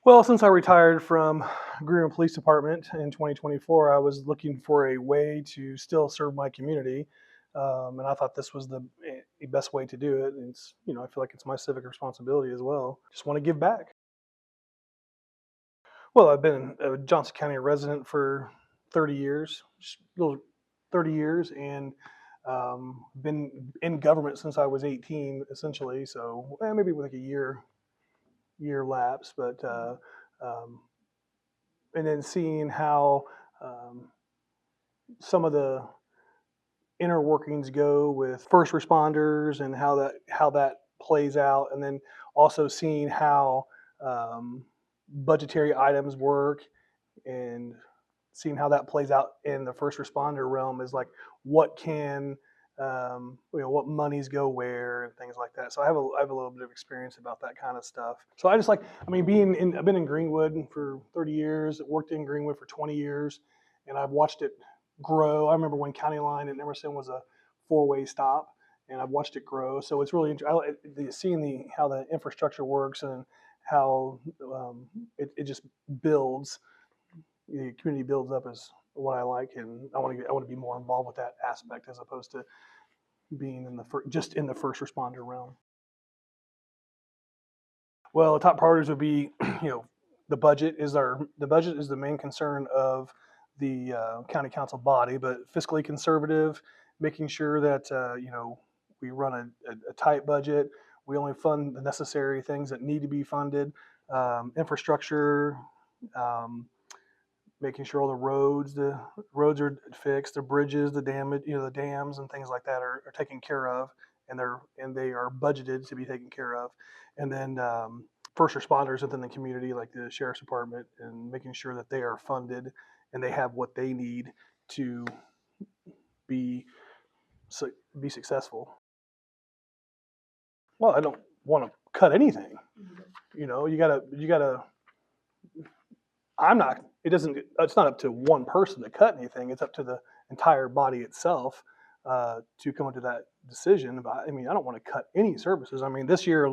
Well, since I retired from Greenwood Police Department in 2024, I was looking for a way to still serve my community, and I thought this was the best way to do it. And it's, I feel like it's my civic responsibility as well. Just want to give back. Well, I've been a Johnson County resident for 30 years, just a little 30 years, and been in government since I was 18, essentially. So maybe with like a year lapse, but um, and then seeing how um, some of the inner workings go with first responders and how that plays out, and then also seeing how um, budgetary items work and seeing how that plays out in the first responder realm is like what can what monies go where and things like that. So I have a little bit of experience about that kind of stuff. So I just like, I mean, I've been in Greenwood for 30 years, worked in Greenwood for 20 years, and I've watched it grow. I remember when County Line in Emerson was a four-way stop, and I've watched it grow. So it's really seeing how the infrastructure works and how it just builds. The community builds up is what I like, and I want to be more involved with that aspect as opposed to being just in the first responder realm. Well, the top priorities would be, the budget is the main concern of the county council body, but fiscally conservative, making sure that we run a tight budget. We only fund the necessary things that need to be funded. Infrastructure, um, making sure all the roads are fixed, the bridges, the damage, the dams and things like that are taken care of, and they are budgeted to be taken care of. And then first responders within the community, like the sheriff's department, and making sure that they are funded and they have what they need to be be successful. Well, I don't want to cut anything. You gotta. I'm not. It doesn't. It's not up to one person to cut anything. It's up to the entire body itself to come to that decision. But I mean, I don't want to cut any services. I mean, this year,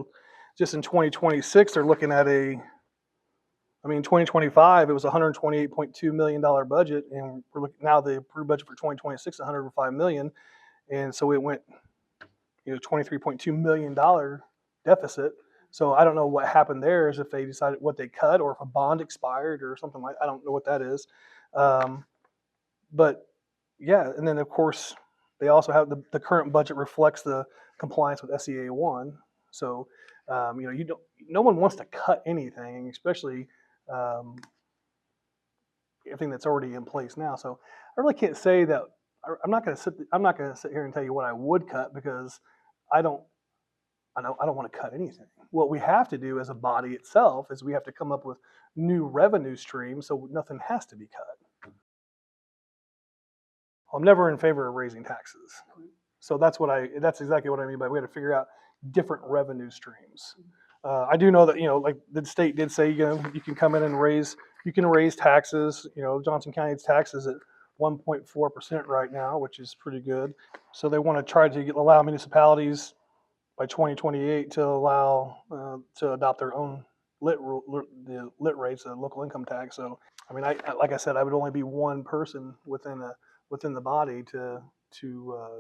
just in 2026, they're looking at I mean, 2025 it was $128.2 million budget, and we're looking now the approved budget for 2026 $105 million, and so it went, $23.2 million deficit. So I don't know what happened there, is if they decided what they cut or if a bond expired or something like. I don't know what that is, um, but yeah. And then of course they also have the current budget reflects the compliance with SEA one. So you don't. No one wants to cut anything, especially um, everything that's already in place now. So I really can't say that. I'm not going to sit here and tell you what I would cut, because I don't. I don't want to cut anything. What we have to do as a body itself is we have to come up with new revenue streams, so nothing has to be cut. I'm never in favor of raising taxes. So that's exactly what I mean by we got to figure out different revenue streams. I do know that, like the state did say, you can come in and you can raise taxes. Johnson County's taxes at 1.4% right now, which is pretty good. So they want to try to allow municipalities by 2028 to allow to adopt their own the lit rates, the local income tax. So I mean, like I said, I would only be one person within the body to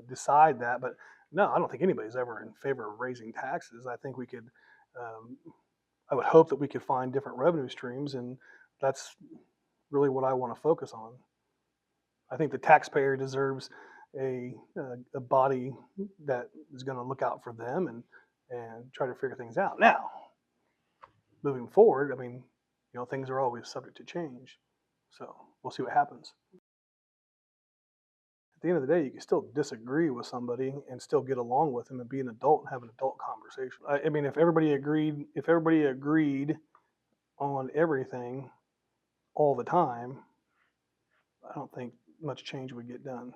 decide that. But no, I don't think anybody's ever in favor of raising taxes. I think we could. Um, I would hope that we could find different revenue streams, and that's really what I want to focus on. I think the taxpayer deserves a body that is going to look out for them and try to figure things out. Now, moving forward, I mean, things are always subject to change, so we'll see what happens. At the end of the day, you can still disagree with somebody and still get along with them and be an adult and have an adult conversation. I mean, if everybody agreed on everything all the time, I don't think much change would get done.